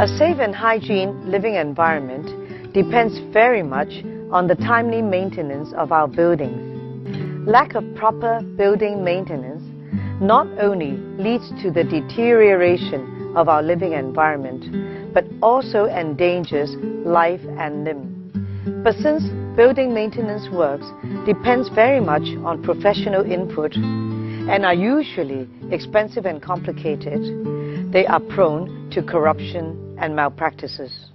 A safe and hygiene living environment depends very much on the timely maintenance of our buildings. Lack of proper building maintenance not only leads to the deterioration of our living environment, but also endangers life and limb. But since building maintenance works depends very much on professional input and are usually expensive and complicated, they are prone to corruption and malpractices.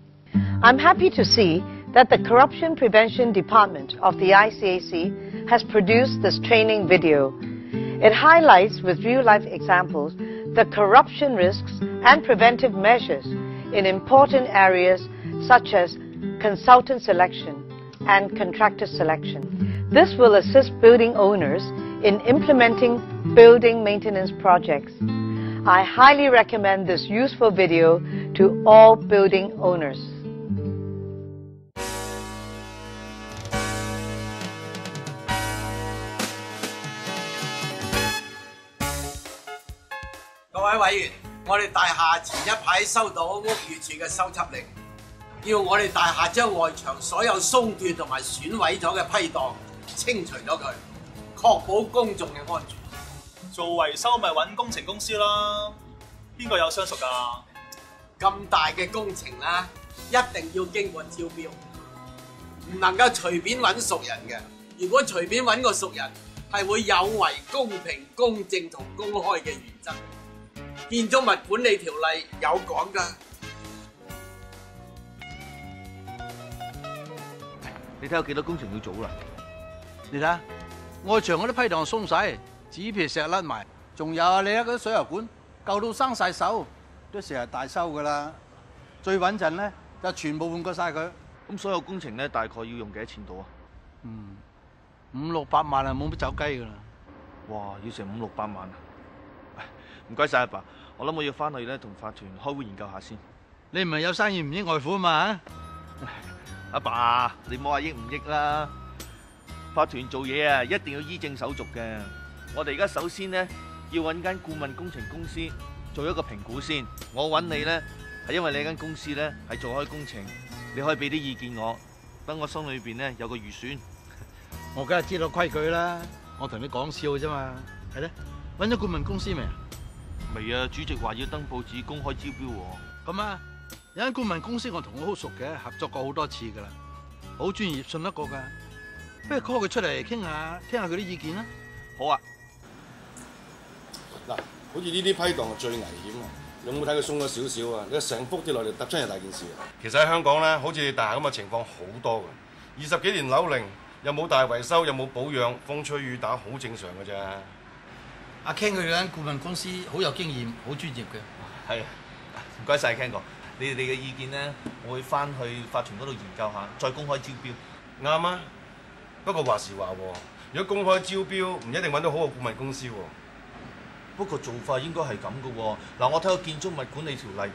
I'm happy to see that the Corruption Prevention Department of the ICAC has produced this training video. It highlights with real-life examples the corruption risks and preventive measures in important areas such as consultant selection and contractor selection. This will assist building owners in implementing building maintenance projects. I highly recommend this useful video to all building owners. 各位委員，我哋大廈前一排收到屋宇署嘅修葺令，要我哋大廈將外牆所有鬆脱同埋損毀咗嘅批盪清除咗佢，確保公眾嘅安全。做維修咪揾工程公司啦，邊個有相熟㗎？咁大嘅工程啦，一定要經過招標，唔能夠隨便揾熟人嘅。如果隨便揾個熟人，係會有違公平、公正同公開嘅原則。建築物管理條例有講㗎。你睇有幾多工程要做啦？你睇下外牆嗰啲批盪鬆晒，紙皮石甩埋，仲有你睇嗰啲水喉管舊到生晒銹，都成日大修㗎啦。最穩陣咧就全部換過晒佢。咁所有工程咧大概要用幾多錢到啊？500-600萬啊，冇乜走雞㗎啦。哇！要成500-600萬啊！唔該晒阿爸，我諗我要翻去咧同法團開會研究下先。你唔係有生意唔益外父啊嘛？阿爸，你冇話益唔益啦。法團做嘢啊，一定要依正手續嘅。我哋而家首先咧要揾間顧問工程公司做一個評估先。我揾你咧係因為你間公司咧係做開工程，你可以俾啲意見我，等我心裏邊咧有個預算。我梗係知道規矩啦，我同你講笑啫嘛。係咧，揾咗顧問公司未啊？未啊，主席話要登報紙公開招標喎。咁啊，有間顧問公司我同佢好熟嘅，合作過好多次噶啦，好專業，信得過噶。不如 call 佢出嚟傾下，聽下佢啲意見啦。好啊。嗱，好似呢啲批盪係最危險啊！你有冇睇佢鬆咗少少啊？你成幅跌落嚟揼親係大件事啊！其實喺香港咧，好似大廈咁嘅情況好多嘅。20幾年樓齡，又冇大維修，又冇保養，風吹雨打，好正常嘅啫。阿 Ken 佢間顧問公司好有經驗，好專業嘅。係，唔該晒 Ken 哥，你哋嘅意見咧，我會翻去法團嗰度研究下，再公開招標。啱啊！不過話時話喎，如果公開招標，唔一定揾到好嘅顧問公司喎。不過做法應該係咁嘅喎。嗱，我睇個建築物管理條例，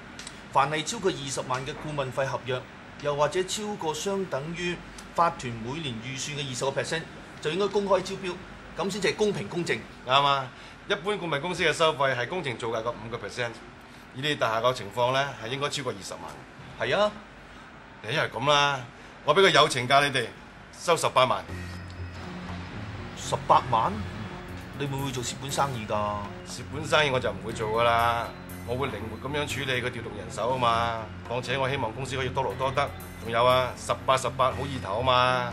凡係超過20萬嘅顧問費合約，又或者超過相等於法團每年預算嘅20%，就應該公開招標，咁先至係公平公正。啱啊！一般顧問公司嘅收費係工程造價嘅5%，以你大廈個情況咧係應該超過20萬。係啊，一係咁啦，我俾個友情價你哋，收18萬。18萬？你會唔會做蝕本生意㗎？蝕本生意我就唔會做㗎啦，我會靈活咁樣處理佢調動人手啊嘛。況且我希望公司可以多勞多得。仲有啊，18好意頭啊嘛。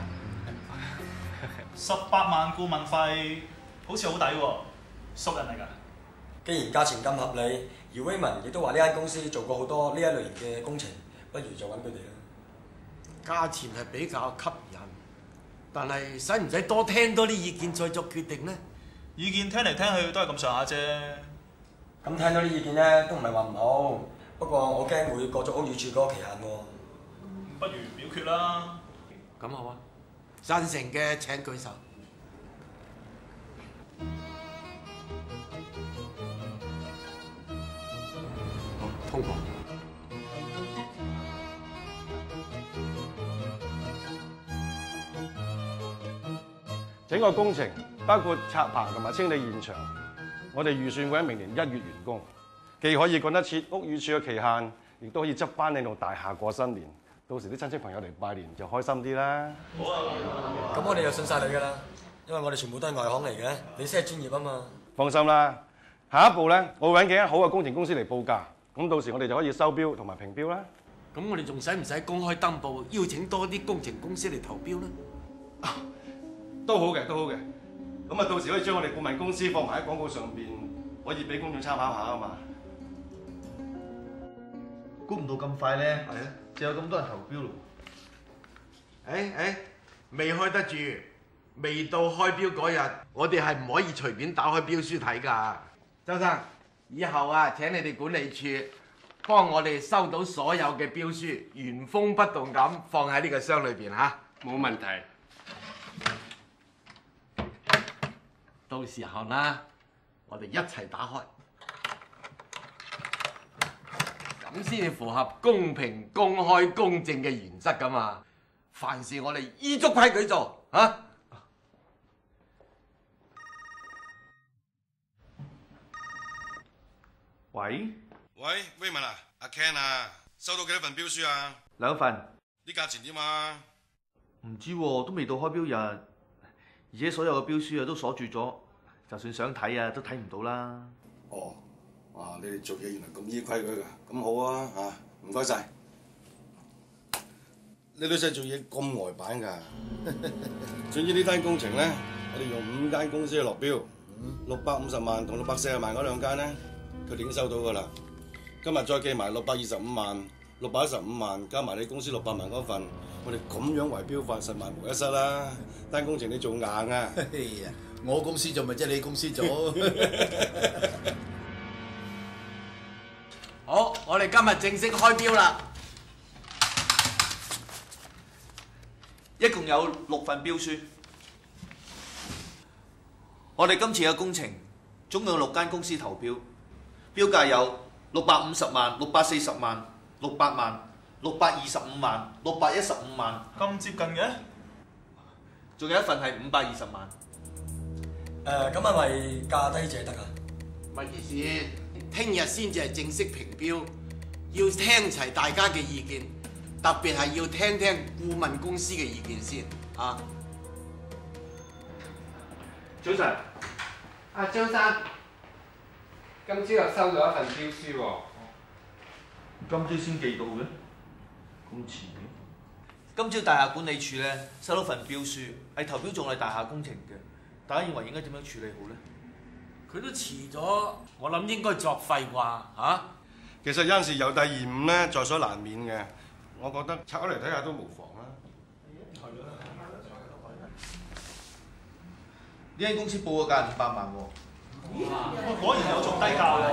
18萬顧問費好似好抵喎，熟人嚟㗎。既然價錢咁合理，而 Raymond 亦都話呢間公司做過好多呢一類型嘅工程，不如就揾佢哋啦。價錢係比較吸引，但係使唔使多聽多啲意見再作決定呢？意見聽嚟聽去都係咁上下啫。咁聽到啲意見咧，都唔係話唔好，不過我驚會過咗屋宇署嗰個期限喎。不如表決啦。咁好啊，贊成嘅請舉手。好，通過。整個工程包括拆棚同埋清理現場，我哋預算會喺明年1月完工，既可以趕得切屋宇署嘅期限，亦都可以執翻你棟大廈過新年。到時啲親戚朋友嚟拜年就開心啲啦。好啊，咁我哋就信晒你㗎啦，因為我哋全部都係外行嚟嘅，你先係專業啊嘛。放心啦，下一步咧，我會揾幾間好嘅工程公司嚟報價，咁到時我哋就可以收標同埋評標啦。咁我哋仲使唔使公開登報，邀請多啲工程公司嚟投標咧？都好嘅，都好嘅。咁啊，到時可以將我哋顧問公司放埋喺廣告上邊，可以俾公眾參考下啊嘛。估唔到咁快咧，係啊，就有咁多人投標咯。未開得住，未到開標嗰日，我哋係唔可以隨便打開標書睇㗎。周生，以後啊，請你哋管理處幫我哋收到所有嘅標書，原封不動咁放喺呢個箱裏邊嚇。冇問題。到時候啦，我哋一齊打開，咁先至符合公平、公開、公正嘅原則㗎嘛。凡事我哋依足規矩做嚇。喂，威文啊，阿 Ken 啊，收到幾多份標書啊？2份。啲價錢點啊？唔知喎，都未到開標日，而且所有嘅標書啊都鎖住咗，就算想睇啊都睇唔到啦。哦，哇！你哋做嘢原來咁依規矩㗎，咁好啊嚇，唔該晒。你女婿做嘢咁呆板㗎。總之呢單工程咧，我哋用5間公司去落標，650萬同640萬嗰2間咧，佢哋已經收到㗎啦。今日再記埋625萬、615萬，加埋你公司600萬嗰份，我哋咁樣圍標法實萬無一失啦。單工程你做硬啊！我公司做咪即係你公司做。好，我哋今日正式開標啦。一共有6份標書。我哋今次嘅工程總共有6間公司投標，標價有650萬、640萬、600萬、625萬、615萬。咁接近嘅？仲有一份係520萬。咁係咪價低者得啊？乜意思？聽日先至係正式評標，要聽齊大家嘅意見，特別係要聽聽顧問公司嘅意見先啊！早晨，阿張生，今朝又收咗一份標書喎。今朝先寄到嘅，咁遲嘅。今朝大廈管理處咧收到份標書，係投標仲係大廈工程嘅，大家認為應該點樣處理好咧？佢都遲咗，我諗應該作廢啩嚇。其實有陣時有第延誤咧，在所難免嘅。我覺得拆開嚟睇下都無妨啦。呢間公司報嘅價500萬喎。果然有做低價喎。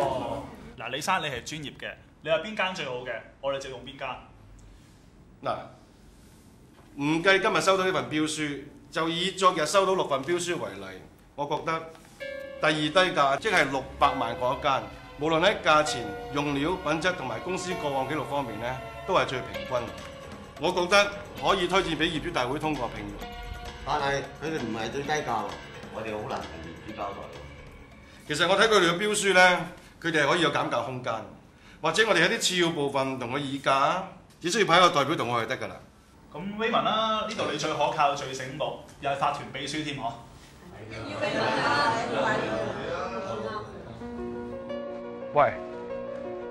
嗱，李生你係專業嘅，你話邊間最好嘅，我哋就用邊間。嗱，唔計今日收到呢份標書，就以昨日收到6份標書為例，我覺得第2低價即係600萬嗰一間，無論喺價錢、用料、品質同埋公司過往記錄方面咧，都係最平均。我覺得可以推薦俾業主大會通過聘用。但係佢哋唔係最低價喎，我哋好難同業主交代。其實我睇佢哋嘅標書咧，佢哋係可以有減價空間，或者我哋喺啲次要部分同佢議價，只需要派一個代表同我就得㗎啦。咁威文啦，呢度你最可靠、最醒目，又係法團秘書添嗬。喂，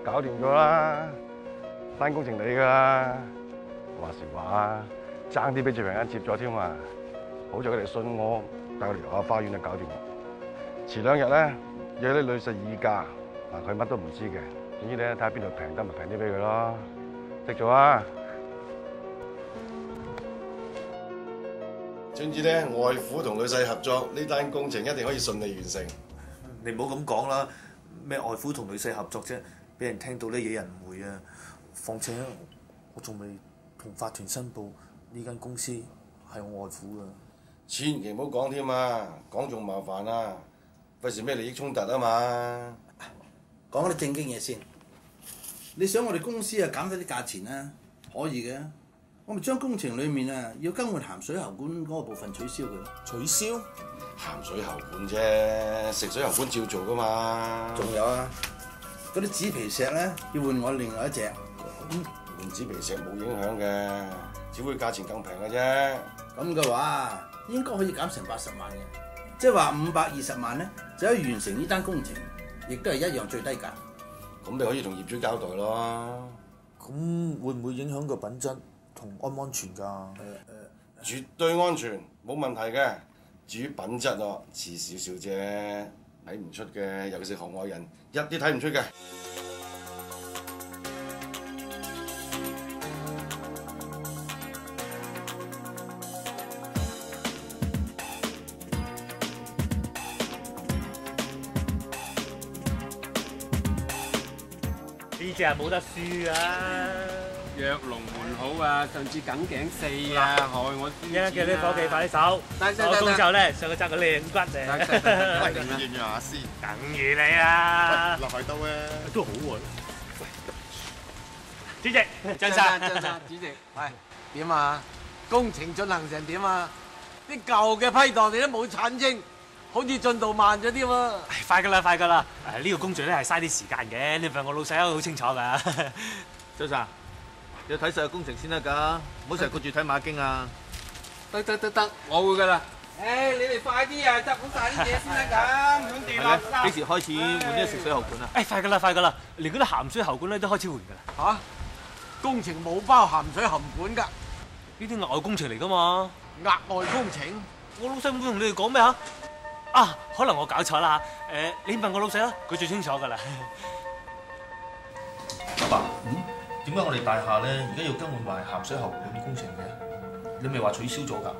搞掂咗啦，單工程你㗎啦。話時話，爭啲俾最平間接咗添啊！好在佢哋信我，帶我嚟遊下花園就搞掂啦。遲2日咧，約啲女婿議價，嗱佢乜都唔知嘅，總之咧睇下邊度平得咪平啲俾佢咯，識做啊！總之咧，外父同女婿合作，呢單工程一定可以順利完成。你唔好咁講啦，咩外父同女婿合作啫，俾人聽到呢惹人誤會啊！況且我仲未同法團申報呢間公司係我外父㗎。千祈唔好講添啊，講仲麻煩啊，費事咩利益衝突啊嘛。講啲正經嘢先。你想我哋公司啊減低啲價錢啊，可以嘅。我咪將工程裡面啊要更換鹹水喉管嗰個部分取消佢。取消？鹹水喉管啫，食水喉管照做噶嘛。仲有啊，嗰啲紙皮石咧要換我另外一隻。換紙皮石冇影響嘅，只會價錢更平嘅啫。咁嘅話，應該可以減成80萬嘅，即係話520萬咧就可以完成呢單工程，亦都係一樣最低價。咁你可以同業主交代咯。咁會唔會影響個品質同安唔安全㗎？絕對安全，冇問題嘅。至於品質咯，遲少少啫，睇唔出嘅，尤其是行外人一啲睇唔出嘅。呢隻係冇得輸啊！躍龍門好啊，上次梗頸4啊，害我輸錢啊！叫啲伙計快啲手，收工之後咧上去揸個靚骨嚟。驗下先，等於你啊！落海刀啊，都好喎。主席，張生，主席，喂，點啊？工程進行成點啊？啲舊嘅批檔你都冇鏟清。好似進度慢咗啲喎。快㗎啦，快㗎啦！呢個工序咧係嘥啲時間嘅，你問我老細都好清楚㗎。周生，要睇實個工程先得㗎，唔好成日顧住睇馬經啊！得，我會㗎啦。你哋快啲啊，執好晒啲嘢先得㗎，唔想掂啊！幾時開始換啲食水喉管啊？快㗎啦，連嗰啲鹹水喉管咧都開始換㗎啦。工程冇包鹹水喉管㗎，呢啲額外工程嚟㗎嘛。額外工程？我老細唔會同你哋講咩嚇？可能我搞錯啦。你問我老細啦，佢最清楚㗎啦。阿爸，點解我哋大廈咧而家要更換埋鹹水喉管工程嘅？你咪話取消咗㗎？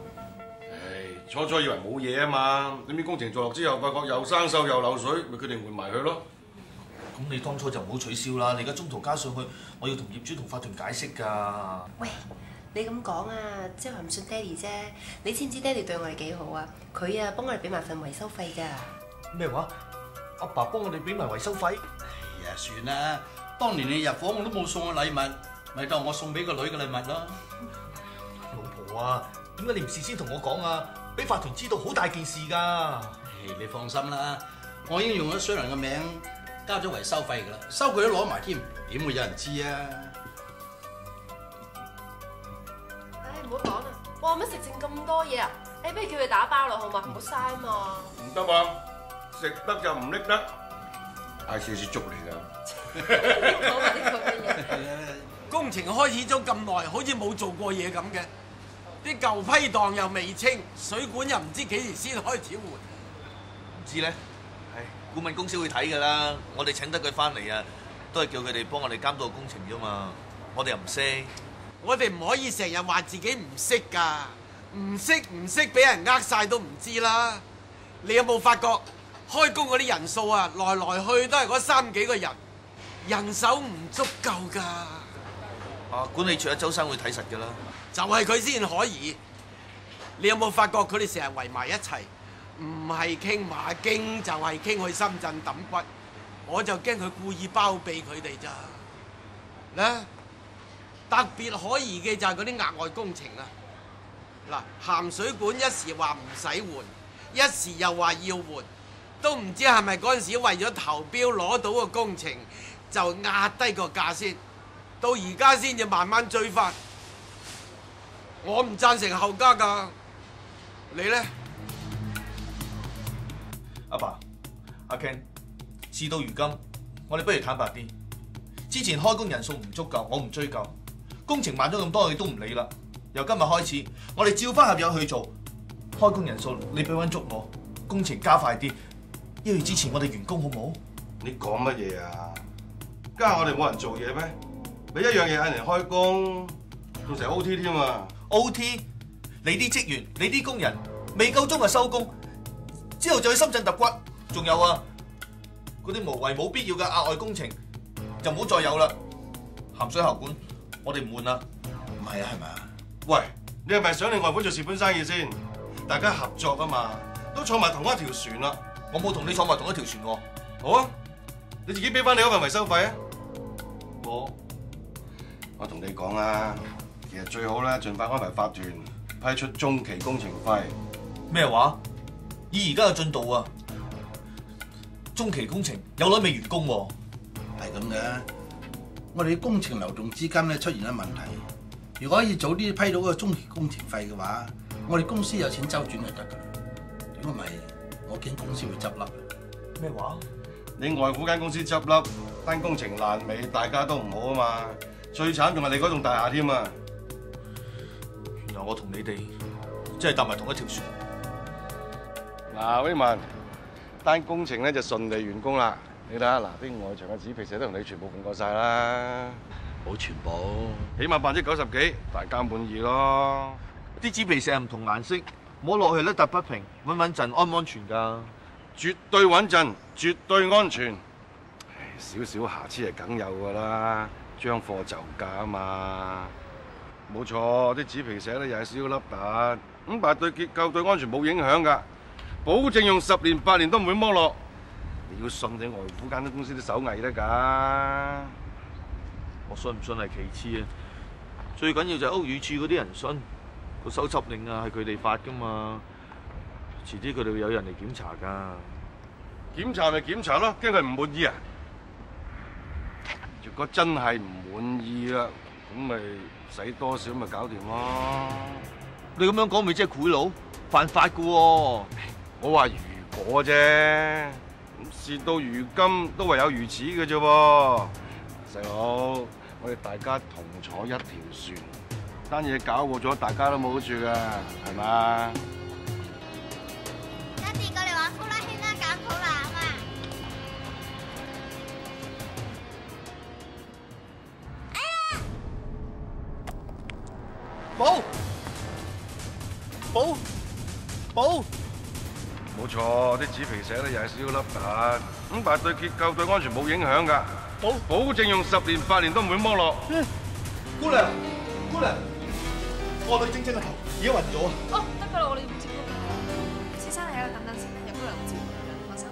初以為冇嘢啊嘛，點知工程做落之後，發覺又生鏽又漏水，咪決定換埋佢咯。咁你當初就唔好取消啦，你而家中途加上去，我要同業主同法團解釋㗎。喂，你咁講啊，即係話唔信爹哋啫。你知唔知爹哋對我哋幾好啊？佢啊幫我哋俾埋份維修費㗎。咩話？阿爸幫我哋俾埋維修費？哎呀，算啦，當年你入伙我都冇送我禮物，咪當我送俾個女嘅禮物咯。老婆啊，點解你唔事先同我講啊？俾法團知道好大件事㗎。你放心啦，我已經用咗水能嘅名交咗維修費㗎啦，收據都攞埋添，點會有人知啊？唔好講啦，哇！乜食剩咁多嘢啊？不如叫佢打包啦，好嘛？唔好嘥嘛。唔得啊，食得就唔拎得，ICAC捉你㗎。講埋呢個嘅嘢。工程開始咗咁耐，好似冇做過嘢咁嘅。啲舊批檔又未清，水管又唔知幾時先開始換。唔知咧，顧問公司會睇㗎啦。我哋請得佢翻嚟啊，都係叫佢哋幫我哋監督工程啫嘛。我哋又唔識。我哋唔可以成日話自己唔識㗎，唔識俾人呃晒都唔知啦。你有冇發覺開工嗰啲人數啊，來去都係嗰3幾個人，人手唔足夠㗎。管理處阿周生會睇實㗎啦。就係佢先可以。你有冇發覺佢哋成日圍埋一齊，唔係傾馬經就係傾去深圳揼骨，我就驚佢故意包庇佢哋咋。咧？特別可疑嘅就係嗰啲額外工程啦。嗱，鹹水管一時話唔使換，一時又話要換，都唔知係咪嗰陣時為咗投標攞到個工程就壓低個價先，到而家先至慢慢追翻。我唔贊成後加㗎，你咧？阿爸，阿 Ken， 事到如今，我哋不如坦白啲。之前開工人數唔足夠，我唔追究。工程慢咗咁多，你都唔理啦。由今日開始，我哋照翻合約去做。開工人數你俾溫足我，工程加快啲。1月之前我哋完工好冇？你講乜嘢啊？家下我哋冇人做嘢咩？你一樣嘢嗌人開工，仲成 OT 添啊 ！OT？ 你啲職員、你啲工人未夠鐘就收工，之後就去深圳揼骨。仲有啊，嗰啲無謂冇必要嘅額外工程就唔好再有啦。鹹水喉管我哋唔換啦。唔係啊，係咪啊？喂，你係咪想你外判做蝕本生意先？大家合作啊嘛，都坐埋同一條船啦。我冇同你坐埋同一條船喎。好啊，你自己俾翻你嗰份維修費啊。我同你講啊，其實最好咧，盡快安排法團批出中期工程費。咩話？以而家嘅進度啊，中期工程有耐未完工喎。係咁嘅，我哋嘅工程流動資金咧出現咗問題。如果可以早啲批到嗰個中期工程費嘅話，我哋公司有錢周轉就得㗎啦。如果唔係，我驚公司會執笠。咩話？你外父間公司執笠，單工程爛尾，大家都唔好啊嘛。最慘仲係你嗰棟大廈添啊！原來我同你哋真係搭埋同一條船。嗱，威文，單工程咧就順利完工啦。你睇下嗱，啲外牆嘅紙皮石都同你全部換過晒啦。冇全部，起碼90%幾，大家滿意咯。啲紙皮石唔同顏色，摸落去凹凸不平，穩穩陣，安唔安全㗎？絕對穩陣，絕對安全。少少瑕疵係梗有㗎啦，將貨就價啊嘛。冇錯，啲紙皮石咧又係少少凹凸，咁但係對結構對安全冇影響㗎，保證用10年8年都唔會剝落。你要信你外父間啲公司啲手藝得㗎。我信唔信係其次啊，最緊要就係屋宇署嗰啲人信，個搜查令啊係佢哋發㗎嘛，遲啲佢哋會有人嚟檢查㗎。檢查咪檢查咯，驚佢唔滿意啊？如果真係唔滿意啦，咁咪使多少咪搞掂咯。你咁樣講咪即係賄賂，犯法㗎喎。我話如果啫，事到如今都唯有如此嘅啫喎。細佬，我哋大家同坐一條船，單嘢搞過咗，大家都冇好處㗎，係嘛？爹哋過嚟玩呼啦圈啦，搞肚腩啊！保！冇錯，啲紙皮石咧又係少少凹凸，咁但係對結構對安全冇影響㗎。保證用10年8年都唔會剝落。姑娘，我女晶晶個頭已經暈咗啊！哦，得㗎啦，我哋唔接㗎啦。先生，你喺度等等先，有姑娘唔接㗎啦，放心。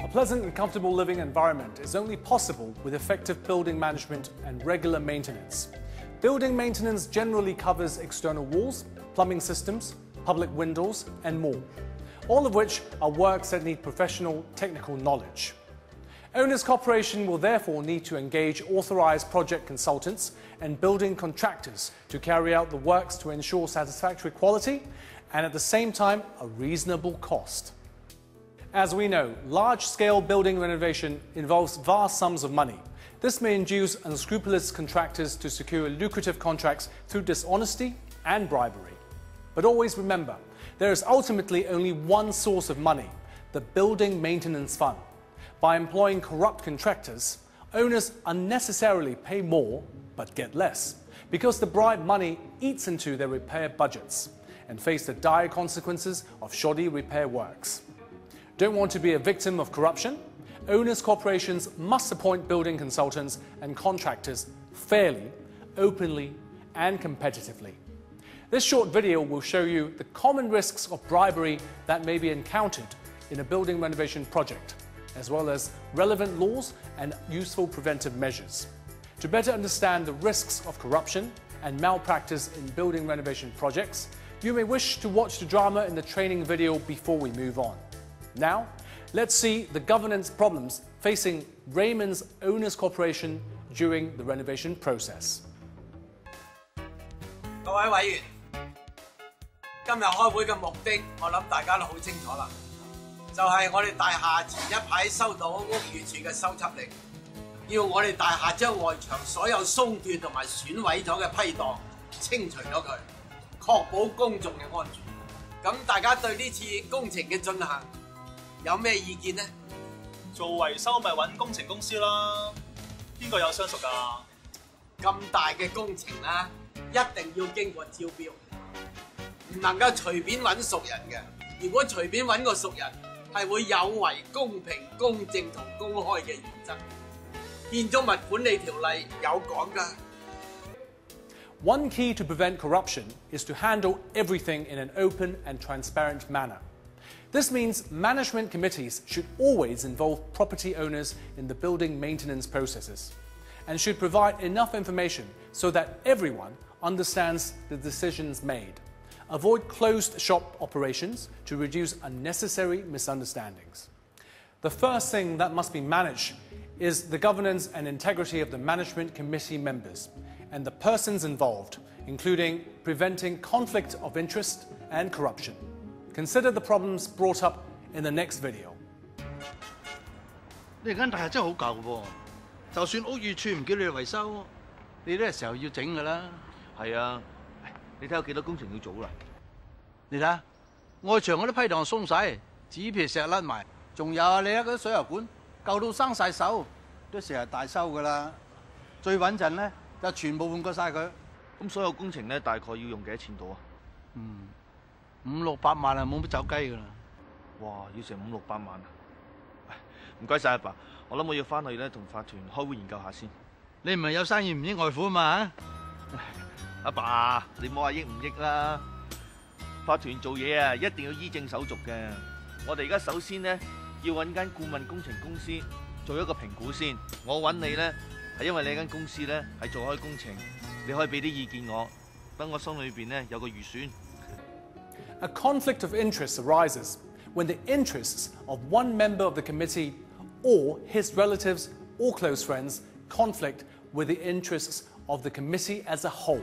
A pleasant and comfortable living environment is only possible with effective building management and regular maintenance. Building maintenance generally covers external walls, plumbing systems, public windows, and more, all of which are works that need professional technical knowledge. Owners Corporation will therefore need to engage authorized project consultants and building contractors to carry out the works to ensure satisfactory quality and at the same time a reasonable cost. As we know, large-scale building renovation involves vast sums of money. This may induce unscrupulous contractors to secure lucrative contracts through dishonesty and bribery. But always remember, there is ultimately only one source of money, the Building Maintenance Fund. By employing corrupt contractors, owners unnecessarily pay more but get less, because the bribe money eats into their repair budgets and face the dire consequences of shoddy repair works. Don't want to be a victim of corruption? Owners corporations must appoint building consultants and contractors fairly, openly, and competitively. This short video will show you the common risks of bribery that may be encountered in a building renovation project as well as relevant laws and useful preventive measures. To better understand the risks of corruption and malpractice in building renovation projects, you may wish to watch the drama in the training video before we move on. Now, let's see the governance problems facing Raymond's Owners Corporation during the renovation process. 各位委員，今日開會嘅目的，我諗大家都好清楚啦，就係我哋大廈前一排收到屋宇署嘅修葺令，要我哋大廈將外牆所有鬆脱同埋損毀咗嘅批盪清除咗佢，確保公眾嘅安全。咁大家對呢次工程嘅進行有咩意見呢？做維修咪揾工程公司啦，邊個有相熟㗎？咁大嘅工程啦，一定要經過招標，唔能夠隨便揾熟人嘅。如果隨便揾個熟人，係會有違公平、公正同公開嘅原則。建築物管理條例有講㗎。One key to prevent corruption is to handle everything in an open and transparent manner. This means management committees should always involve property owners in the building maintenance processes and should provide enough information so that everyone understands the decisions made. Avoid closed shop operations to reduce unnecessary misunderstandings. The first thing that must be managed is the governance and integrity of the management committee members and the persons involved, including preventing conflict of interest and corruption. Consider the problems brought up in the next video. 你間大廈真係好舊喎，就算屋宇署唔叫你哋維修，你都係時候要整㗎啦。係啊，你睇有幾多工程要做啦？你睇下，外牆嗰啲批盪鬆晒，紙皮石甩埋，仲有啊，你睇嗰啲水喉管舊到生晒手，都成日大修㗎啦。最穩陣咧就全部換過晒佢。咁所有工程咧大概要用幾多錢到啊？500-600萬啊，冇乜走雞㗎啦。哇，要成500-600萬啊！唔該晒阿爸，我諗我要翻去咧同法團開會研究下先。你唔係有生意唔益外父啊嘛？阿爸，你唔好話益唔益啦。法團做嘢啊，一定要依正手續嘅。我哋而家首先咧要揾間顧問工程公司做一個評估先。我揾你咧係因為你間公司咧係做開工程，你可以俾啲意見我，等我心裏邊咧有個預算。A conflict of interest arises when the interests of one member of the committee or his relatives or close friends conflict with the interests of the committee as a whole.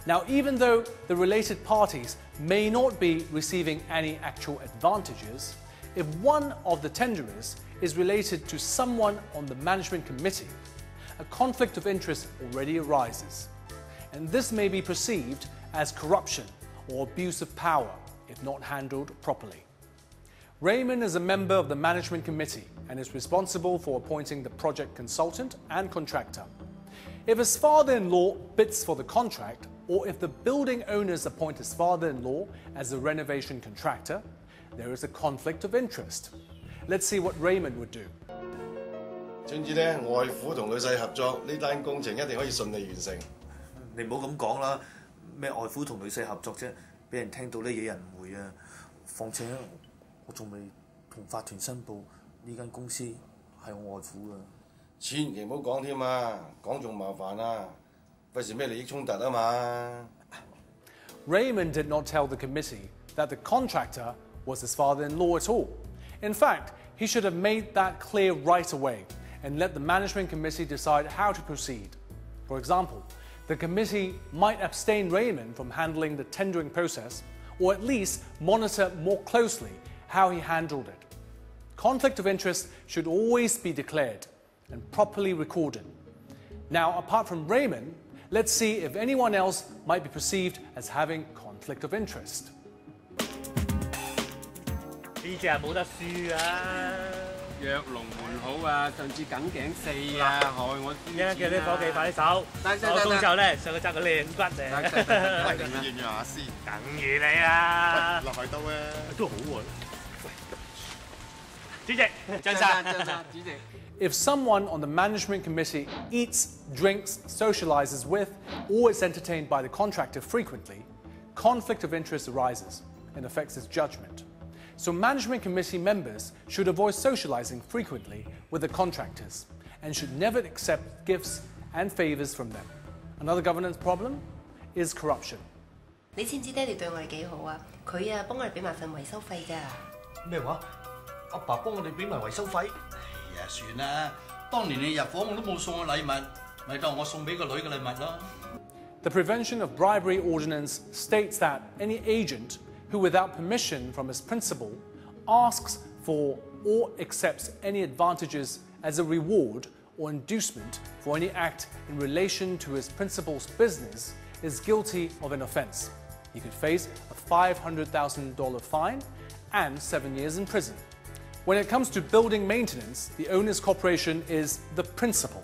Now, even though the related parties may not be receiving any actual advantages, if one of the tenderers is related to someone on the management committee, a conflict of interest already arises. And this may be perceived as corruption or abuse of power if not handled properly. Raymond is a member of the management committee and is responsible for appointing the project consultant and contractor. If his father-in-law bids for the contract, or if the building owners appoint his father-in-law as the renovation contractor, there is a conflict of interest. Let's see what Raymond would do. 總之咧，外父同女婿合作，呢單工程一定可以順利完成。你唔好咁講啦，咩外父同女婿合作啫，俾人聽到呢惹人誤會啊！況且我仲未同法團申報呢間公司係我外父㗎。千祈唔好講添啊，講仲麻煩啊，費事咩利益衝突啊嘛。Raymond did not tell the committee that the contractor was his father-in-law at all. In fact, he should have made that clear right away and let the management committee decide how to proceed. For example, the committee might abstain Raymond from handling the tendering process, or at least monitor more closely how he handled it. Conflict of interest should always be declared and properly recorded. Now, apart from Raymond, let's see if anyone else might be perceived as having conflict of interest. 呢隻係冇得輸啊！藥龍門好啊，上次梗頸4啊，害我知叫啲伙計快啲手，收工之後咧上去執個靚骨嚟。喂，要唔要下先？梗預你啦！落海刀啊，都好喎。主席，張生，主席。If someone on the management committee eats, drinks, socializes with, or is entertained by the contractor frequently, conflict of interest arises and affects his judgment. So management committee members should avoid socializing frequently with the contractors and should never accept gifts and favors from them. Another governance problem is corruption. 你知唔知爹哋對我哋幾好啊？佢啊幫我哋俾埋份維修費㗎。咩話？阿爸幫我哋俾埋維修費？哎呀，算啦，當年你入伙我都冇送我禮物，咪當我送俾個女嘅禮物咯。The Prevention of Bribery Ordinance states that any agent who, without permission from his principal, asks for or accepts any advantages as a reward or inducement for any act in relation to his principal's business is guilty of an offence. He could face a $500,000 fine and 7 years in prison. When it comes to building maintenance, the owner's corporation is the principal.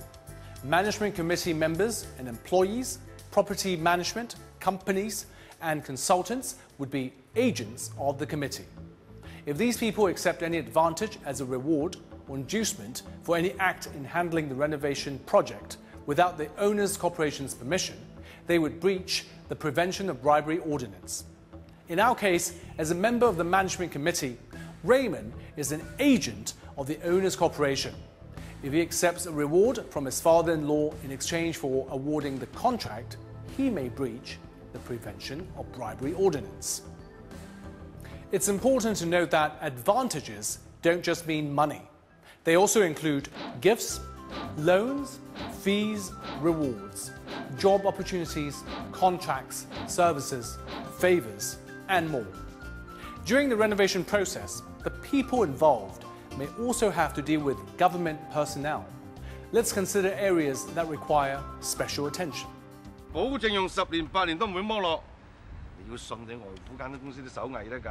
Management committee members and employees, property management, companies, and consultants would be agents of the committee. If these people accept any advantage as a reward or inducement for any act in handling the renovation project without the owner's corporation's permission, they would breach the Prevention of Bribery Ordinance. In our case, as a member of the management committee, Raymond is an agent of the owner's corporation. If he accepts a reward from his father-in-law in exchange for awarding the contract, he may breach the Prevention of Bribery Ordinance. It's important to note that advantages don't just mean money. They also include gifts, loans, fees, rewards, job opportunities, contracts, services, favors, and more. During the renovation process, the people involved may also have to deal with government personnel. Let's consider areas that require special attention. 保證用10年8年都唔會剝落。你要信你外父間啲公司啲手藝得㗎。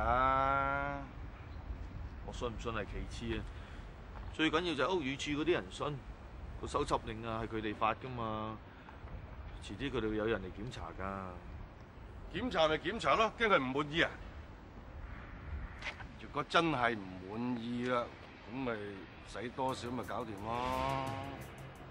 我信唔信係其次啊，最緊要就係屋宇署嗰啲人信，個搜查令啊係佢哋發㗎嘛，遲啲佢哋會有人嚟檢查㗎。檢查咪檢查咯，驚佢唔滿意啊？如果真係唔滿意啦，咁咪使多少咪搞掂咯。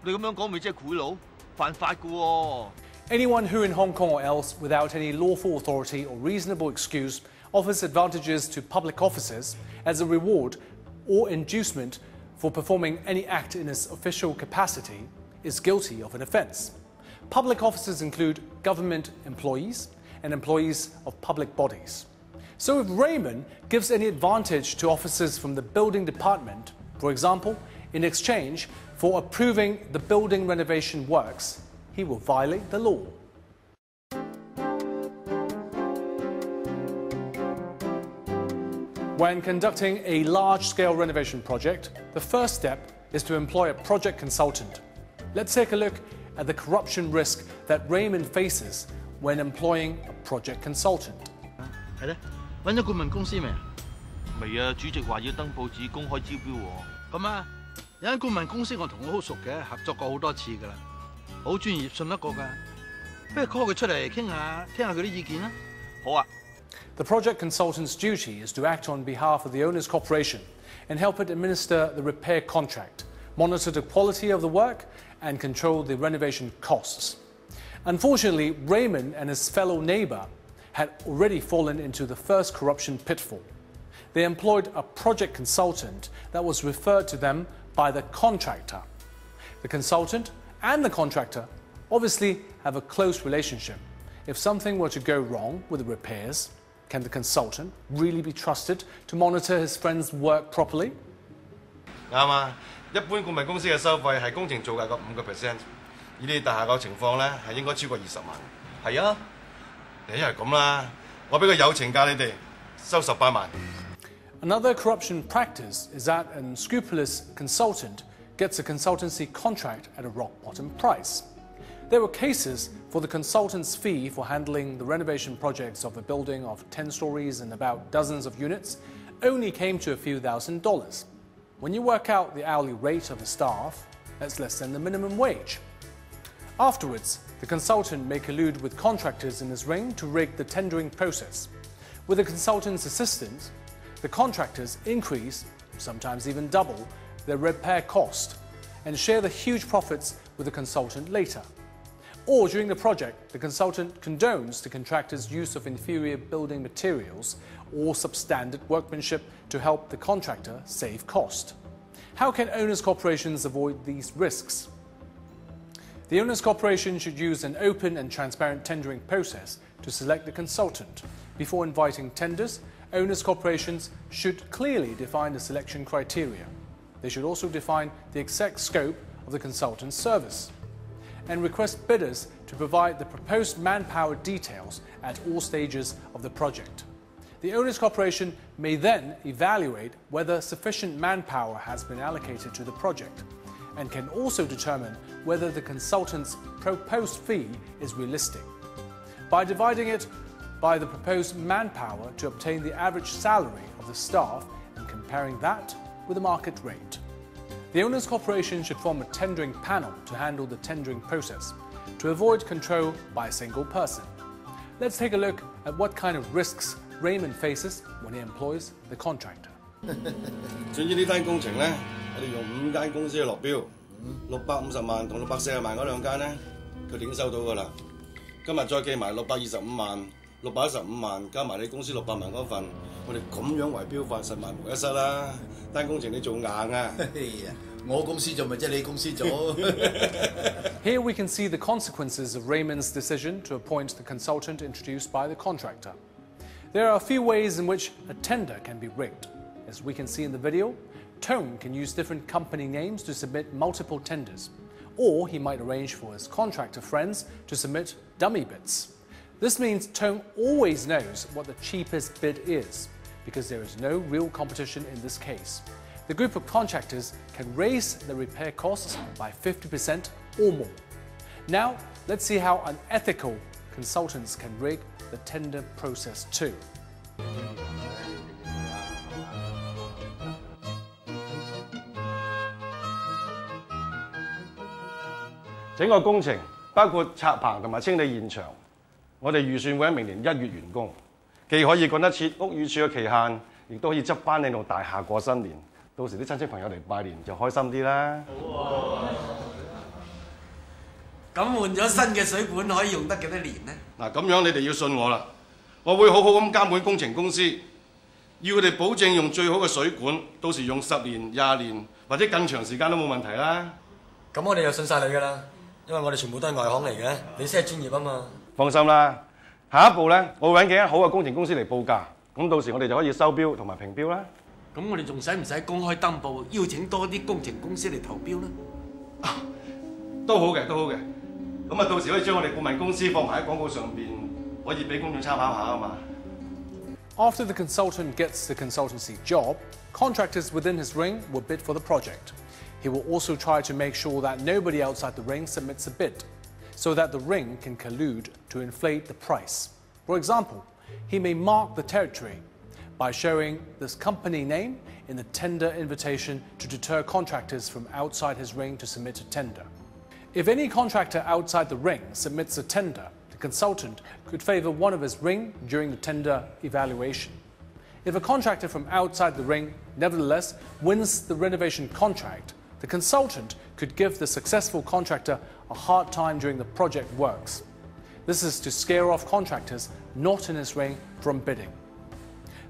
你咁樣講咪即係賄賂，犯法㗎喎。Anyone who in Hong Kong or else, without any lawful authority or reasonable excuse, offers advantages to public officers as a reward or inducement for performing any act in his official capacity is guilty of an offence. Public officers include government employees and employees of public bodies. So if Raymond gives any advantage to officers from the building department, for example, in exchange for approving the building renovation works, he will violate the law. When conducting a large-scale renovation project, the first step is to employ a project consultant. Let's take a look at the corruption risk that Raymond faces when employing a project consultant. 係咧，揾咗顧問公司未啊？未啊，主席話要登報紙公開招標喎。咁啊，有間顧問公司我同佢好熟嘅，合作過好多次㗎啦。好專業，信得過㗎。不如 call 佢出嚟傾下，聽下佢啲意見啦。好啊。The project consultant's duty is to act on behalf of the owner's corporation and help it administer the repair contract, monitor the quality of the work, and control the renovation costs. Unfortunately, Raymond and his fellow neighbour had already fallen into the first corruption pitfall. They employed a project consultant that was referred to them by the contractor. The consultant and the contractor obviously have a close relationship. If something were to go wrong with the repairs, can the consultant really be trusted to monitor his friend's work properly? 啱啊！一般顧問公司嘅收費係工程造價嘅5%，以你大廈個情況咧係應該超過20萬。係啊，你一係咁啦，我俾個友情價你哋，收18萬。Another corruption practice is that an unscrupulous consultant gets a consultancy contract at a rock-bottom price. There were cases for the consultant's fee for handling the renovation projects of a building of 10 stories and about dozens of units only came to a few $1,000s. When you work out the hourly rate of the staff, that's less than the minimum wage. Afterwards, the consultant may collude with contractors in his ring to rig the tendering process. With the consultant's assistance, the contractors increase, sometimes even double, their repair cost and share the huge profits with the consultant later. Or during the project, the consultant condones the contractor's use of inferior building materials or substandard workmanship to help the contractor save cost. How can owners' corporations avoid these risks? The owners' corporation should use an open and transparent tendering process to select the consultant. Before inviting tenders, owners' corporations should clearly define the selection criteria. They should also define the exact scope of the consultant's service and request bidders to provide the proposed manpower details at all stages of the project. The owners' corporation may then evaluate whether sufficient manpower has been allocated to the project and can also determine whether the consultant's proposed fee is realistic by dividing it by the proposed manpower to obtain the average salary of the staff and comparing that with the market rate. The owners' corporation should form a tendering panel to handle the tendering process to avoid control by a single person. Let's take a look at what kind of risks Raymond faces when he employs the contractor. 總之呢單工程咧，我哋用5間公司去落標，650萬同640萬嗰2間咧，佢點收到㗎啦？今日再記埋625萬、615萬，加埋你公司600萬嗰份，我哋咁樣圍標法實萬無一失啦！單工程你做硬啊！我公司做咪即係你公司做。Here we can see the consequences of Raymond's decision to appoint the consultant introduced by the contractor. There are a few ways in which a tender can be rigged. As we can see in the video, Tone can use different company names to submit multiple tenders, or he might arrange for his contractor friends to submit dummy bids. This means Tone always knows what the cheapest bid is, because there is no real competition in this case. The group of contractors can raise the repair costs by 50% or more. Now, let's see how unethical consultants can rig the tender process too. 整個工程包括拆棚同埋清理現場，我哋預算會喺明年1月完工，既可以趕得切屋宇署嘅期限，亦都可以執翻你棟大廈過新年。到時啲親戚朋友嚟拜年就開心啲啦。咁換咗新嘅水管可以用得幾多年呢？嗱，咁樣你哋要信我啦，我會好好咁監管工程公司，要佢哋保證用最好嘅水管，到時用10年、20年或者更長時間都冇問題啦。咁我哋就信晒你㗎啦，因為我哋全部都係外行嚟嘅，你先係專業啊嘛。放心啦，下一步咧，我會揾幾間好嘅工程公司嚟報價，咁到時我哋就可以收標同埋評標啦。咁我哋仲使唔使公開登報，邀請多啲工程公司嚟投標呢？都好嘅，都好嘅。咁啊，到時可以將我哋顧問公司放埋喺廣告上邊，可以俾公眾參考下啊嘛。After the consultant gets the consultancy job, contractors within his ring will bid for the project. He will also try to make sure that nobody outside the ring submits a bid, so that the ring can collude to inflate the price. For example, he may mark the territory by showing this company name in the tender invitation to deter contractors from outside his ring to submit a tender. If any contractor outside the ring submits a tender, the consultant could favor one of his ring during the tender evaluation. If a contractor from outside the ring nevertheless wins the renovation contract, the consultant could give the successful contractor a hard time during the project works. This is to scare off contractors not in his ring from bidding.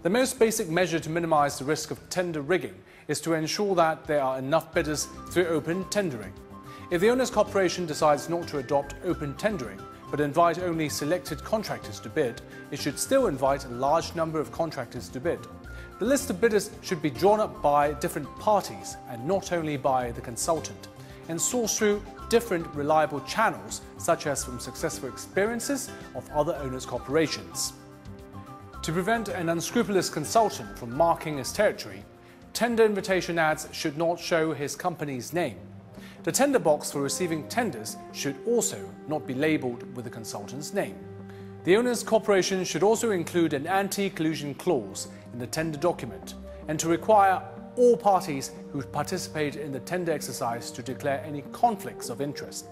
The most basic measure to minimize the risk of tender rigging is to ensure that there are enough bidders through open tendering. If the owners' corporation decides not to adopt open tendering, but invite only selected contractors to bid, it should still invite a large number of contractors to bid. The list of bidders should be drawn up by different parties and not only by the consultant, and sourced through different reliable channels, such as from successful experiences of other owners' corporations. To prevent an unscrupulous consultant from marking his territory, tender invitation ads should not show his company's name. The tender box for receiving tenders should also not be labelled with the consultant's name. The owner's corporation should also include an anti-collusion clause in the tender document and to require all parties who participate in the tender exercise to declare any conflicts of interest.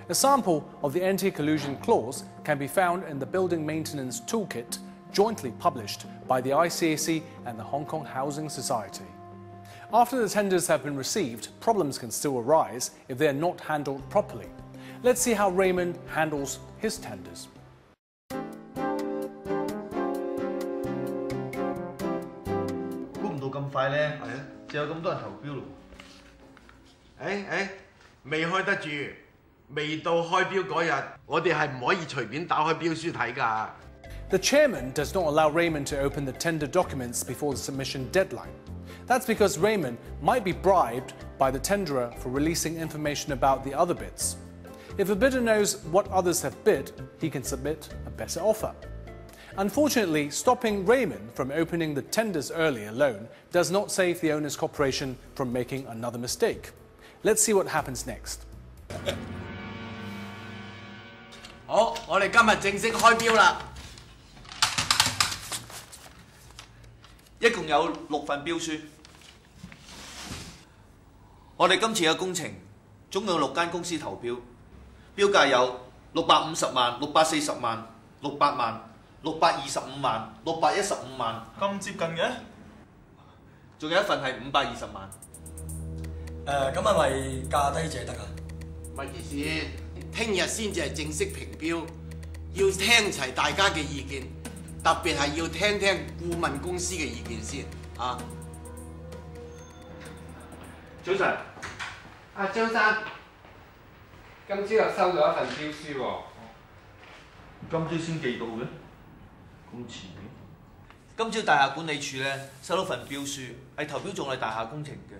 A sample of the anti-collusion clause can be found in the Building Maintenance Toolkit jointly published by the ICAC and the Hong Kong Housing Society. After the tenders have been received, problems can still arise if they are not handled properly. Let's see how Raymond handles his tenders. 估唔到咁快咧，係啊，就有咁多人投標咯。未開得住，未到開標嗰日，我哋係唔可以隨便打開標書睇㗎。The chairman does not allow Raymond to open the tender documents before the submission deadline. That's because Raymond might be bribed by the tenderer for releasing information about the other bids. If a bidder knows what others have bid, he can submit a better offer. Unfortunately, stopping Raymond from opening the tenders early alone does not save the Owners Corporation from making another mistake. Let's see what happens next. 好，我哋今日正式開標啦。一共有6份標書。我哋今次嘅工程總共有6間公司投標，標價有650萬、640萬、600萬、625萬、615萬。咁接近嘅？仲有一份係520萬。咁係咪價低者得啊？咪住先，聽日先至係正式評標，要聽齊大家嘅意見，特別係要聽聽顧問公司嘅意見先啊。早晨，阿張生，今朝又收到一份標書喎。今朝先寄到嘅，咁遲嘅。今朝大廈管理處咧收到份標書，係投標做我哋大廈工程嘅。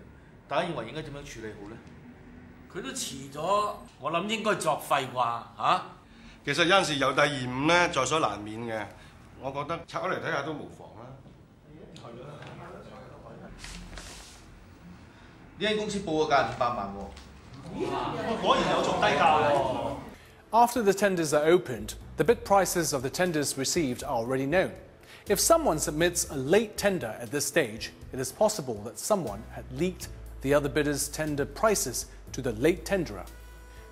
大家認為應該點樣處理好咧？佢都遲咗，我諗應該作廢啩嚇。其實有陣時有第延誤咧，在所難免嘅。我覺得拆開嚟睇下都無妨啦。呢間公司報個價500萬喎，果然有仲低價喎。After the tenders are opened, the bid prices of the tenders received are already known. If someone submits a late tender at this stage, it is possible that someone had leaked the other bidders' tender prices to the late tenderer.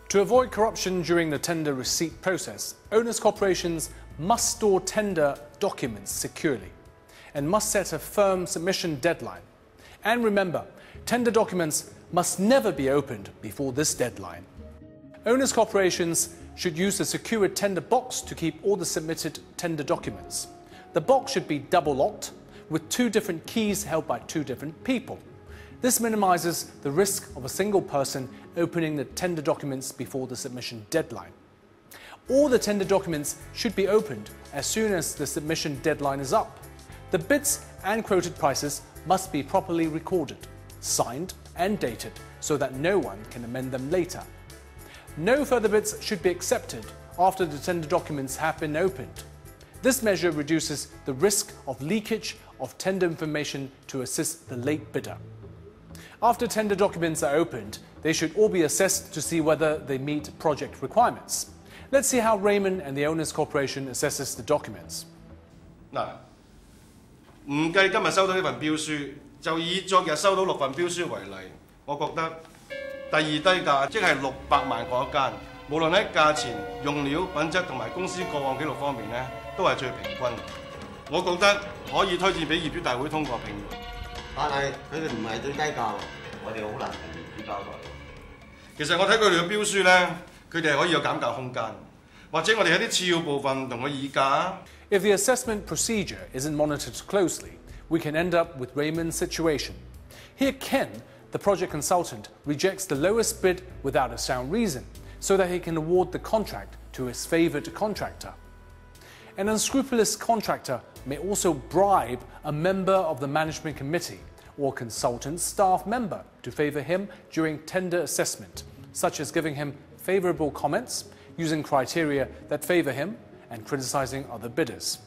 To avoid corruption during the tender receipt process, owners' corporations must store tender documents securely and must set a firm submission deadline. And remember, tender documents must never be opened before this deadline. Owners' corporations should use a secure tender box to keep all the submitted tender documents. The box should be double-locked with 2 different keys held by 2 different people. This minimizes the risk of a single person opening the tender documents before the submission deadline. All the tender documents should be opened as soon as the submission deadline is up. The bids and quoted prices must be properly recorded, signed and dated so that no one can amend them later. No further bids should be accepted after the tender documents have been opened. This measure reduces the risk of leakage of tender information to assist the late bidder. After tender documents are opened, they should all be assessed to see whether they meet project requirements. Let's see how Raymond and the Owners Corporation assesses the documents. 嗱，唔計今日收到呢份標書，就以昨日收到6份標書為例，我覺得第二低價即係600萬嗰一間，無論喺價錢、用料、品質同埋公司過往記錄方面咧，都係最平均。我覺得可以推薦俾業主大會通過聘用。但係佢哋唔係最低價喎，我哋好難同業主交代。其實我睇佢哋嘅標書咧，佢哋係可以有減價空間，或者我哋喺啲次要部分同佢議價。If the assessment procedure isn't monitored closely, we can end up with Raymond's situation. Here Ken, the project consultant, rejects the lowest bid without a sound reason, so that he can award the contract to his favoured contractor. An unscrupulous contractor may also bribe a member of the management committee or consultant staff member to favour him during tender assessment, such as giving him favourable comments, using criteria that favour him, and criticising other bidders.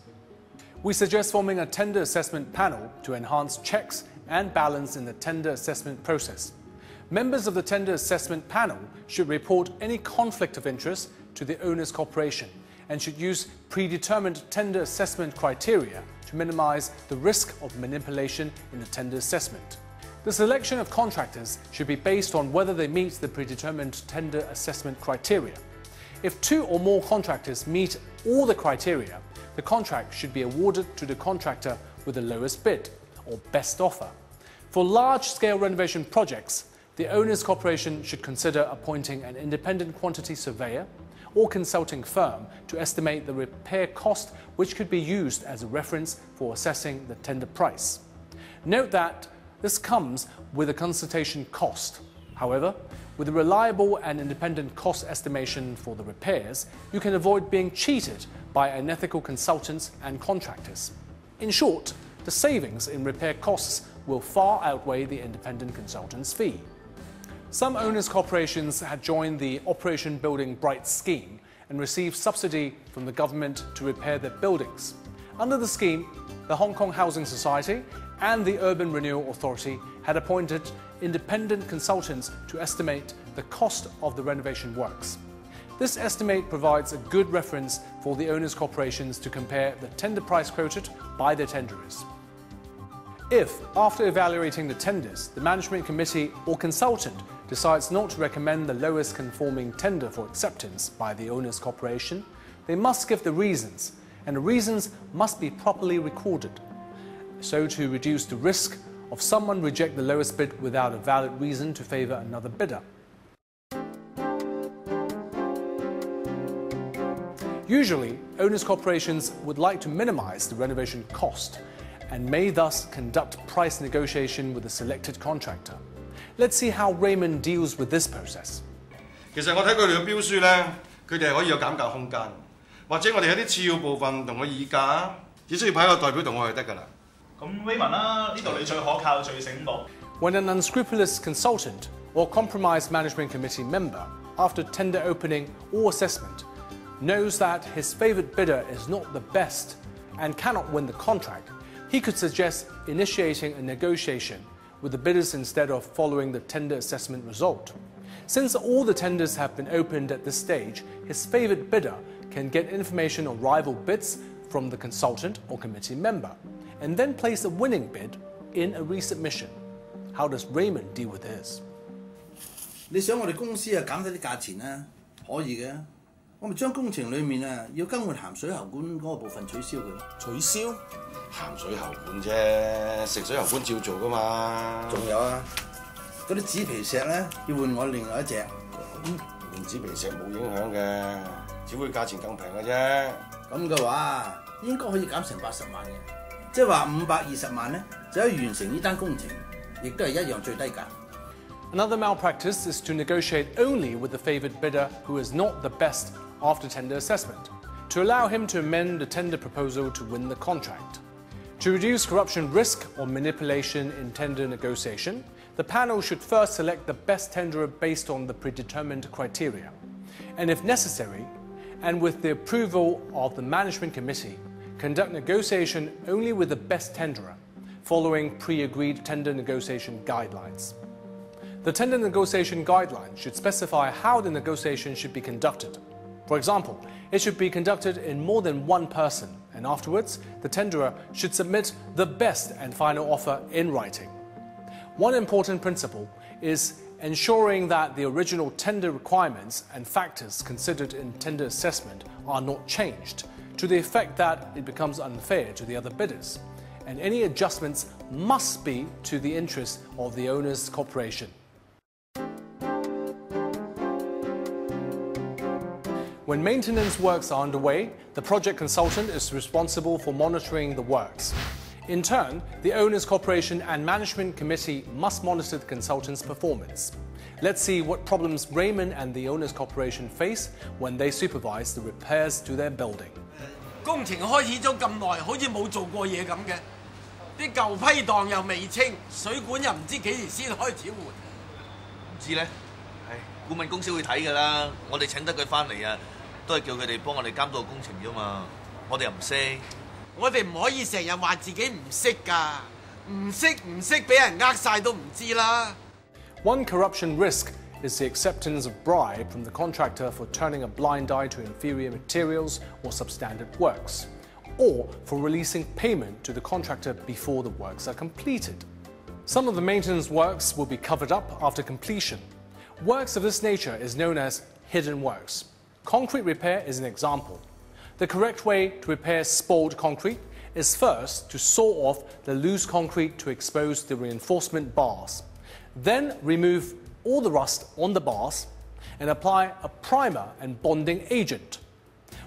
We suggest forming a tender assessment panel to enhance checks and balance in the tender assessment process. Members of the tender assessment panel should report any conflict of interest to the Owners Corporation and should use predetermined tender assessment criteria to minimise the risk of manipulation in the tender assessment. The selection of contractors should be based on whether they meet the predetermined tender assessment criteria. If 2 or more contractors meet all the criteria, the contract should be awarded to the contractor with the lowest bid, or best offer. For large-scale renovation projects, the owner's corporation should consider appointing an independent quantity surveyor or consulting firm to estimate the repair cost, which could be used as a reference for assessing the tender price. Note that this comes with a consultation cost. However, with a reliable and independent cost estimation for the repairs, you can avoid being cheated by unethical consultants and contractors. In short, the savings in repair costs will far outweigh the independent consultant's fee. Some owners' corporations had joined the Operation Building Bright scheme and received subsidy from the government to repair their buildings. Under the scheme, the Hong Kong Housing Society and the Urban Renewal Authority had appointed independent consultants to estimate the cost of the renovation works. This estimate provides a good reference for the owners' corporations to compare the tender price quoted by their tenderers. If, after evaluating the tenders, the management committee or consultant decides not to recommend the lowest conforming tender for acceptance by the owners' corporation, they must give the reasons, and the reasons must be properly recorded, so to reduce the risk of someone reject the lowest bid without a valid reason to favour another bidder. Usually, owners' corporations would like to minimise the renovation cost and may thus conduct price negotiation with the selected contractor. Let's see how Raymond deals with this process. 其實我睇佢哋嘅標書咧，佢哋係可以有減價空間，或者我哋有啲次要部分同佢議價，只需要派一個代表同我哋得㗎啦。咁 Raymond 啦，呢度你最可靠、最醒目。When an unscrupulous consultant or compromised management committee member, after tender opening or assessment, knows that his favoured bidder is not the best and cannot win the contract, he could suggest initiating a negotiation with the bidders instead of following the tender assessment result. Since all the tenders have been opened at this stage, his favoured bidder can get information on rival bids from the consultant or committee member, and then place a winning bid in a resubmission. How does Raymond deal with this? 你想我哋公司減低啲價錢啊？可以嘅。我咪將工程裡面要更換鹹水喉管嗰個部分取消佢。取消？鹹水喉管啫，食水喉管照做噶嘛。仲有啊，嗰啲紙皮石咧要換我另外一隻。換紙皮石冇影響嘅，只會價錢更平嘅啫。咁嘅話，應該可以減成80萬嘅，即係話520萬咧就可以完成呢單工程，亦都係一樣最低價。Another malpractice is to negotiate only with the favoured bidder who is not the best after tender assessment, to allow him to amend the tender proposal to win the contract. To reduce corruption risk or manipulation in tender negotiation, the panel should first select the best tenderer based on the predetermined criteria, and if necessary, and with the approval of the management committee, conduct negotiation only with the best tenderer, following pre-agreed tender negotiation guidelines. The tender negotiation guidelines should specify how the negotiation should be conducted. For example, it should be conducted in more than one person, and afterwards, the tenderer should submit the best and final offer in writing. One important principle is ensuring that the original tender requirements and factors considered in tender assessment are not changed, to the effect that it becomes unfair to the other bidders, and any adjustments must be to the interest of the owner's corporation. When maintenance works are underway, the project consultant is responsible for monitoring the works. In turn, the owner's corporation and management committee must monitor the consultant's performance. Let's see what problems Raymond and the owner's corporation face when they supervise the repairs to their building. 工程開始咗咁耐，好似冇做過嘢咁嘅，啲舊批檔又未清，水管又唔知幾時先開始換。唔知咧，顧問公司會睇㗎啦，我哋請得佢翻嚟啊，都係叫佢哋幫我哋監督工程啫嘛，我哋又唔識。我哋唔可以成日話自己唔識㗎，唔識俾人呃晒都唔知啦。One corruption risk is the acceptance of bribe from the contractor for turning a blind eye to inferior materials or substandard works, or for releasing payment to the contractor before the works are completed. Some of the maintenance works will be covered up after completion. Works of this nature is known as hidden works. Concrete repair is an example. The correct way to repair spoiled concrete is first to saw off the loose concrete to expose the reinforcement bars. Then remove all the rust on the bars and apply a primer and bonding agent.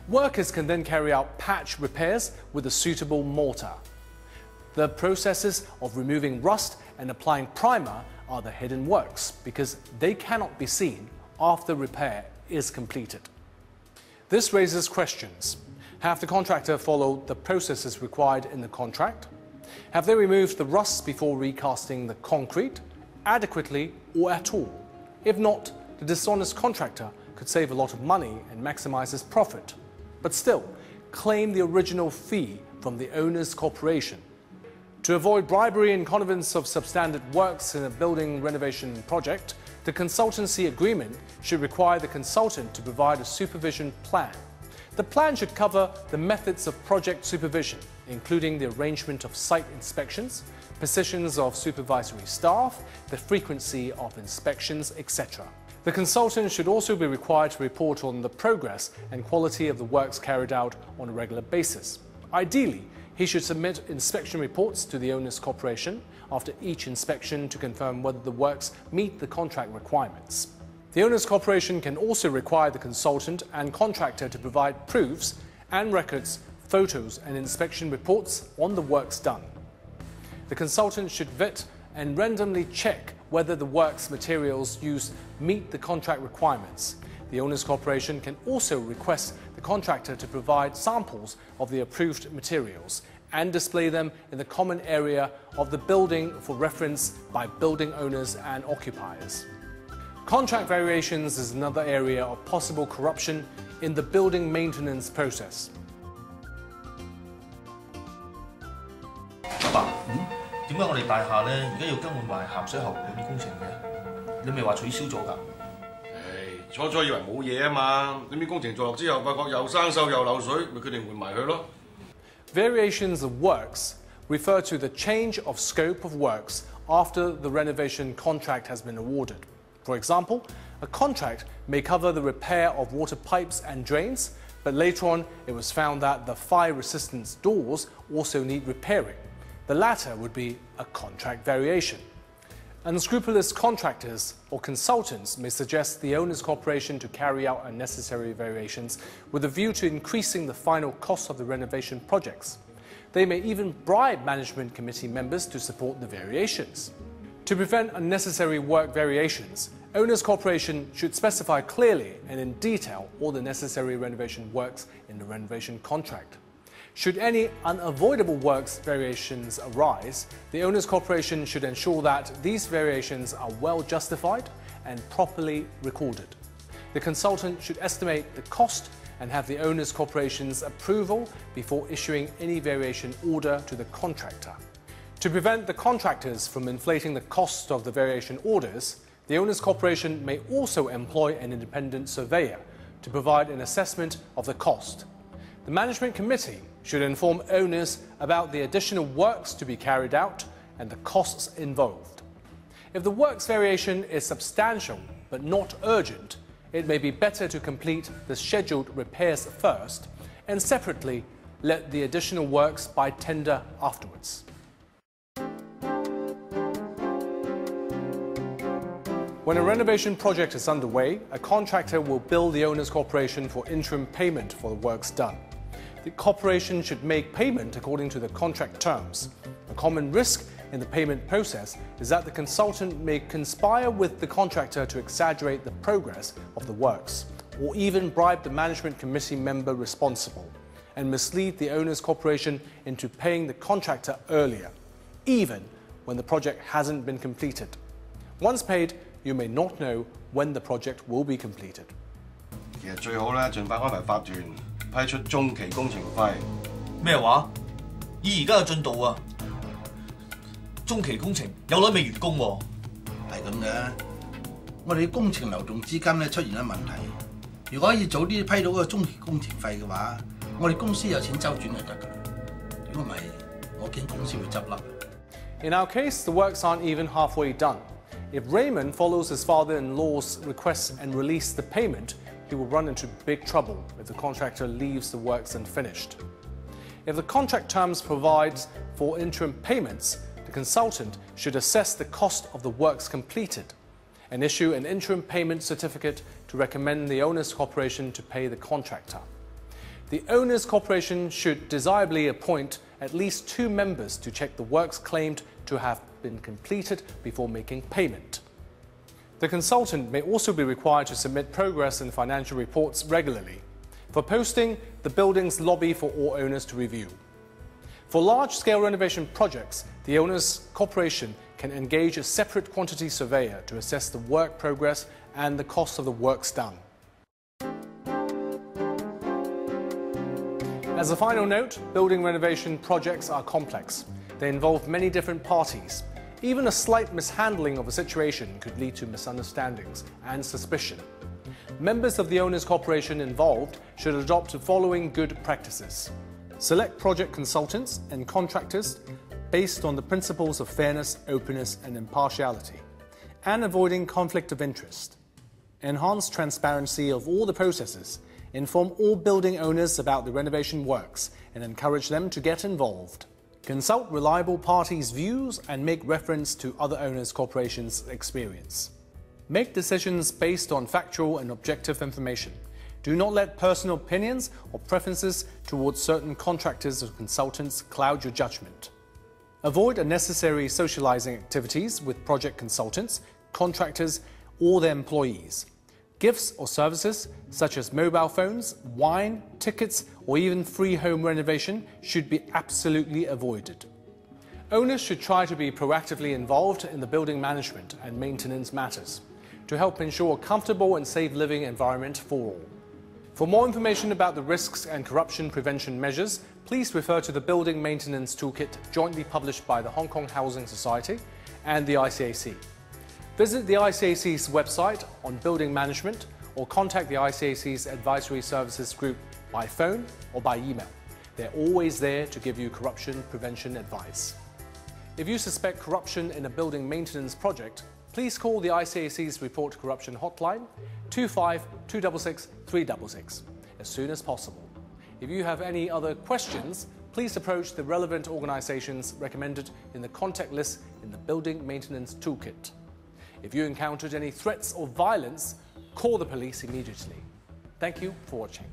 Workers can then carry out patch repairs with a suitable mortar. The processes of removing rust and applying primer are the hidden works because they cannot be seen after repair is completed. This raises questions. Have the contractor followed the processes required in the contract? Have they removed the rust before recasting the concrete, adequately or at all? If not, the dishonest contractor could save a lot of money and maximize his profit, but still claim the original fee from the owner's corporation. To avoid bribery and connivance of substandard works in a building renovation project, the consultancy agreement should require the consultant to provide a supervision plan. The plan should cover the methods of project supervision, including the arrangement of site inspections, positions of supervisory staff, the frequency of inspections, etc. The consultant should also be required to report on the progress and quality of the works carried out on a regular basis. Ideally, he should submit inspection reports to the owner's corporation after each inspection to confirm whether the works meet the contract requirements. The owner's corporation can also require the consultant and contractor to provide proofs and records, photos and inspection reports on the works done. The consultant should vet and randomly check whether the works materials used meet the contract requirements. The owner's corporation can also request the contractor to provide samples of the approved materials and display them in the common area of the building for reference by building owners and occupiers. Contract variations is another area of possible corruption in the building maintenance process. 阿爸，點解我哋大廈咧而家要更換埋鹹水喉管工程嘅？你咪話取消咗㗎？ 初以為冇嘢啊嘛，點知工程做落之後，發覺又生鏽又漏水，咪決定換埋佢咯。Variations of works refer to the change of scope of works after the renovation contract has been awarded. For example, a contract may cover the repair of water pipes and drains, but later on it was found that the fire resistance doors also need repairing. The latter would be a contract variation. Unscrupulous contractors or consultants may suggest the owner's corporation to carry out unnecessary variations with a view to increasing the final cost of the renovation projects. They may even bribe management committee members to support the variations. To prevent unnecessary work variations, owner's corporation should specify clearly and in detail all the necessary renovation works in the renovation contract. Should any unavoidable works variations arise, the owner's corporation should ensure that these variations are well justified and properly recorded. The consultant should estimate the cost and have the owner's corporation's approval before issuing any variation order to the contractor. To prevent the contractors from inflating the cost of the variation orders, the owner's corporation may also employ an independent surveyor to provide an assessment of the cost. The management committee should inform owners about the additional works to be carried out and the costs involved. If the works variation is substantial but not urgent, it may be better to complete the scheduled repairs first and separately let the additional works by tender afterwards. When a renovation project is underway, a contractor will bill the owner's corporation for interim payment for the works done. The corporation should make payment according to the contract terms. A common risk in the payment process is that the consultant may conspire with the contractor to exaggerate the progress of the works, or even bribe the management committee member responsible, and mislead the owner's corporation into paying the contractor earlier, even when the project hasn't been completed. Once paid, you may not know when the project will be completed. 其實最好咧，盡快安排法團批出中期工程費。咩話？以而家嘅進度啊，中期工程有耐未完工喎。係咁嘅，我哋工程流動資金咧出現咗問題。如果可以早啲批到個中期工程費嘅話，我哋公司有錢周轉就得㗎啦。如果唔係，我驚公司會執笠。In our case, the works aren't even halfway done. If Raymond follows his father-in-law's request and releases the payment, he will run into big trouble if the contractor leaves the works unfinished. If the contract terms provides for interim payments, the consultant should assess the cost of the works completed and issue an interim payment certificate to recommend the Owners' Corporation to pay the contractor. The Owners' Corporation should desirably appoint at least 2 members to check the works claimed to have been completed before making payment. The consultant may also be required to submit progress and financial reports regularly. For posting, the building's lobby for all owners to review. For large-scale renovation projects, the Owners' Corporation can engage a separate quantity surveyor to assess the work progress and the cost of the works done. As a final note, building renovation projects are complex. They involve many different parties. Even a slight mishandling of a situation could lead to misunderstandings and suspicion. Members of the Owners' Corporation involved should adopt the following good practices. Select project consultants and contractors based on the principles of fairness, openness and impartiality, and avoiding conflict of interest. Enhance transparency of all the processes, inform all building owners about the renovation works, and encourage them to get involved. Consult reliable parties' views and make reference to other owners' corporations' experience. Make decisions based on factual and objective information. Do not let personal opinions or preferences towards certain contractors or consultants cloud your judgment. Avoid unnecessary socializing activities with project consultants, contractors, or their employees. Gifts or services such as mobile phones, wine, tickets, or even free home renovation should be absolutely avoided. Owners should try to be proactively involved in the building management and maintenance matters to help ensure a comfortable and safe living environment for all. For more information about the risks and corruption prevention measures, please refer to the Building Maintenance Toolkit jointly published by the Hong Kong Housing Society and the ICAC. Visit the ICAC's website on building management or contact the ICAC's Advisory Services Group by phone or by email. They're always there to give you corruption prevention advice. If you suspect corruption in a building maintenance project, please call the ICAC's Report Corruption Hotline 25 266 366 as soon as possible. If you have any other questions, please approach the relevant organisations recommended in the contact list in the Building Maintenance Toolkit. If you encountered any threats or violence, call the police immediately. Thank you for watching.